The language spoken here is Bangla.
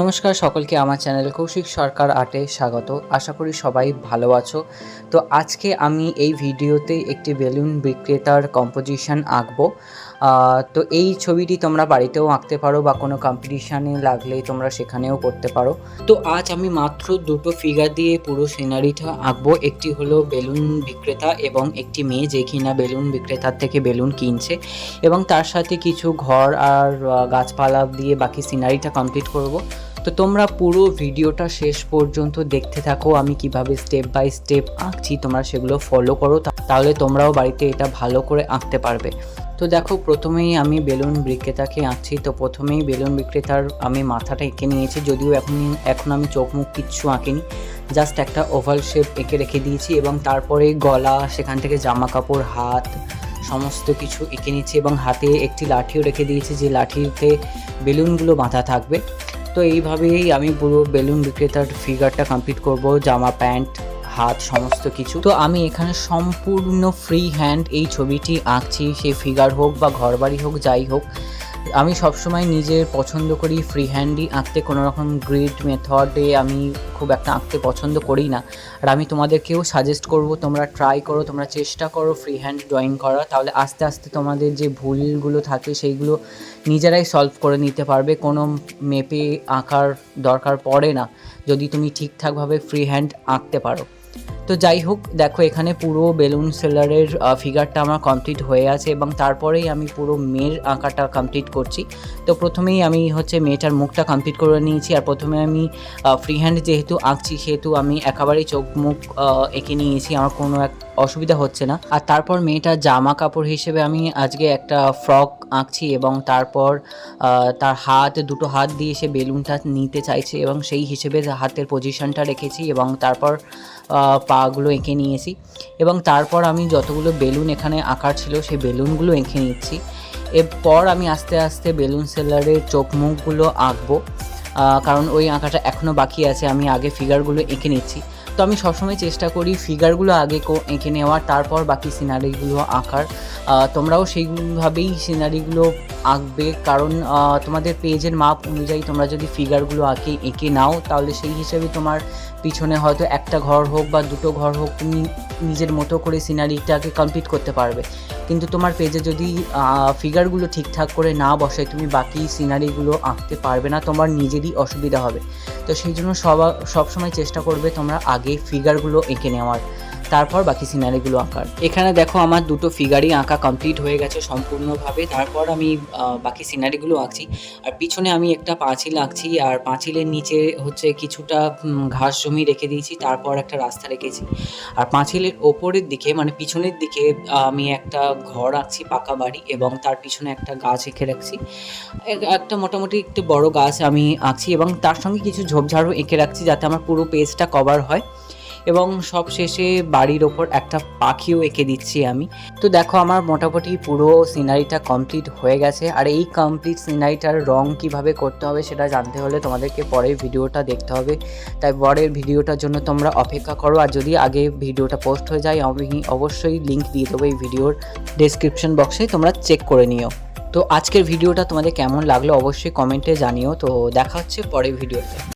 নমস্কার সকলকে আমার চ্যানেল কৌশিক সরকার আর্টে স্বাগত। আশা করি সবাই ভালো আছো। তো আজকে আমি এই ভিডিওতে একটি বেলুন বিক্রেতার কম্পোজিশন আঁকবো। তো এই ছবিটি তোমরা বাড়িতেও আঁকতে পারো বা কোনো কম্পিটিশানে লাগলেই তোমরা সেখানেও করতে পারো। তো আজ আমি মাত্র দুটো ফিগার দিয়ে পুরো সিনারিটা আঁকবো। একটি হলো বেলুন বিক্রেতা এবং একটি মেয়ে যে কিনা বেলুন বিক্রেতার থেকে বেলুন কিনছে, এবং তার সাথে কিছু ঘর আর গাছপালা দিয়ে বাকি সিনারিটা কমপ্লিট করব। তো তোমরা পুরো ভিডিওটা শেষ পর্যন্ত দেখতে থাকো, আমি কিভাবে স্টেপ বাই স্টেপ আঁকছি তোমরা সেগুলো ফলো করো, তাহলে তোমরাও বাড়িতে এটা ভালো করে আঁকতে পারবে। তো দেখো, প্রথমেই আমি বেলুন বিক্রেতাকে আঁকছি। তো প্রথমেই বেলুন বিক্রেতার আমি মাথাটা এঁকে নিয়েছি, যদিও এখন আমি চোখ মুখ কিচ্ছু আঁকিনি, জাস্ট একটা ওভাল শেপ এঁকে রেখে দিয়েছি, এবং তারপরে গলা, সেখান থেকে জামা কাপড়, হাত সমস্ত কিছু এঁকে নিয়েছি, এবং হাতে একটি লাঠিও রেখে দিয়েছি যে লাঠিতে বেলুনগুলো বাঁধা থাকবে। তো এইভাবেই আমি পুরো বেলুন বিক্রেতার ফিগারটা কমপ্লিট করব, জামা প্যান্ট হাত সমস্ত কিছু। তো আমি এখানে সম্পূর্ণ ফ্রি হ্যান্ড এই ছবিটি আঁকছি, সে ফিগার হোক বা ঘরবাড়ি হোক যাই হোক। আমি সবসময় নিজের পছন্দ করি ফ্রি হ্যান্ডই আঁকতে, কোনো রকম গ্রিড মেথডে আমি খুব একটা আঁকতে পছন্দ করি না। আর আমি তোমাদেরকেও সাজেস্ট করব তোমরা ট্রাই করো, তোমরা চেষ্টা করো ফ্রি হ্যান্ড ড্রয়িং করা, তাহলে আস্তে আস্তে তোমাদের যে ভুলগুলো থাকে সেইগুলো নিজেরাই সলভ করে নিতে পারবে। কোনো মেপে আঁকার দরকার পড়ে না যদি তুমি ঠিকঠাকভাবে ফ্রি হ্যান্ড আঁকতে পারো। তো যাই হোক, দেখো এখানে পুরো বেলুন সেলারের ফিগারটা আমার কমপ্লিট হয়ে আছে, এবং তারপরেই আমি পুরো মেয়ের আঁকাটা কমপ্লিট করছি। তো প্রথমেই আমি মেয়েটার মুখটা কমপ্লিট করে নিয়েছি, আর প্রথমে আমি ফ্রি হ্যান্ড যেহেতু আঁকছি সেহেতু আমি একেবারেই চোখ মুখ এঁকে নিয়েছি, আমার কোনো অসুবিধা হচ্ছে না। আর তারপর মেয়েটার জামা কাপড় হিসেবে আমি আজকে একটা ফ্রক আঁকছি, এবং তারপর তার দুটো হাত দিয়ে সে বেলুনটা নিতে চাইছে, এবং সেই হিসেবে হাতের পজিশনটা রেখেছি, এবং তারপর পাগুলো এঁকে নিয়েছি, এবং তারপর আমি যতগুলো বেলুন এখানে আঁকার ছিল সেই বেলুনগুলো এঁকে নিচ্ছি। এরপর আমি আস্তে আস্তে বেলুন সেলারের চোখ মুখগুলো আঁকবো, কারণ ওই আঁকাটা এখনও বাকি আছে। আমি আগে ফিগারগুলো এঁকে নিচ্ছি। তো আমি সবসময় চেষ্টা করি ফিগারগুলো আগে এঁকে নেওয়ার, তারপর বাকি সিনারিগুলো আঁকার। তোমরাও সেইভাবেই সিনারিগুলো আঁকবে, কারণ তোমাদের পেজের মাপ অনুযায়ী তোমরা যদি ফিগারগুলো এঁকে নাও, তাহলে সেই হিসেবে তোমার পিছনে হয়তো একটা ঘর হোক বা দুটো ঘর হোক, তুমি নিজের মতো করে সিনারিটাকে কমপ্লিট করতে পারবে। কিন্তু তোমার পেজে যদি ফিগারগুলো ঠিকঠাক করে না বসে, তুমি বাকি সিনারিগুলো আঁকতে পারবে না, তোমার নিজেরই অসুবিধা হবে। তো সেই জন্য সবসময় চেষ্টা করবে তোমরা আগে ফিগারগুলো এঁকে নেওয়ার, তারপর বাকি সিনারিগুলো আঁকার। এখানে দেখো আমার দুটো ফিগারই আঁকা কমপ্লিট হয়ে গেছে সম্পূর্ণভাবে। তারপর আমি বাকি সিনারিগুলো আঁকছি, আর পিছনে আমি একটা পাঁচিল আঁকছি, আর পাঁচিলের নিচে কিছুটা ঘাস জমি রেখে দিয়েছি, তারপর একটা রাস্তা রেখেছি। আর পাঁচিলের ওপরের দিকে মানে পিছনের দিকে আমি একটা ঘর আঁকছি, পাকা বাড়ি, এবং তার পিছনে একটা গাছ এঁকে রাখছি, একটা মোটামুটি একটু বড় গাছ আমি আঁকছি, এবং তার সঙ্গে কিছু ঝোপঝাড়ও এঁকে রাখছি যাতে আমার পুরো পেজটা কভার হয়। এবং সব শেষে বাড়ির ওপর একটা পাখিও এঁকে দিচ্ছি আমি। তো দেখো আমার মোটামুটি পুরো সিনারিটা কমপ্লিট হয়ে গেছে, আর এই কমপ্লিট সিনারিটার রং কিভাবে করতে হবে সেটা জানতে হলে তোমাদেরকে পরের ভিডিওটা দেখতে হবে। তাই পরের ভিডিওটার জন্য তোমরা অপেক্ষা করো, আর যদি আগে ভিডিওটা পোস্ট হয়ে যায় আমি অবশ্যই লিঙ্ক দিয়ে দেবো এই ভিডিওর ডেসক্রিপশন বক্সে, তোমরা চেক করে নিও। তো আজকের ভিডিওটা তোমাদের কেমন লাগলো অবশ্যই কমেন্টে জানিও। তো দেখা হচ্ছে পরের ভিডিওতে।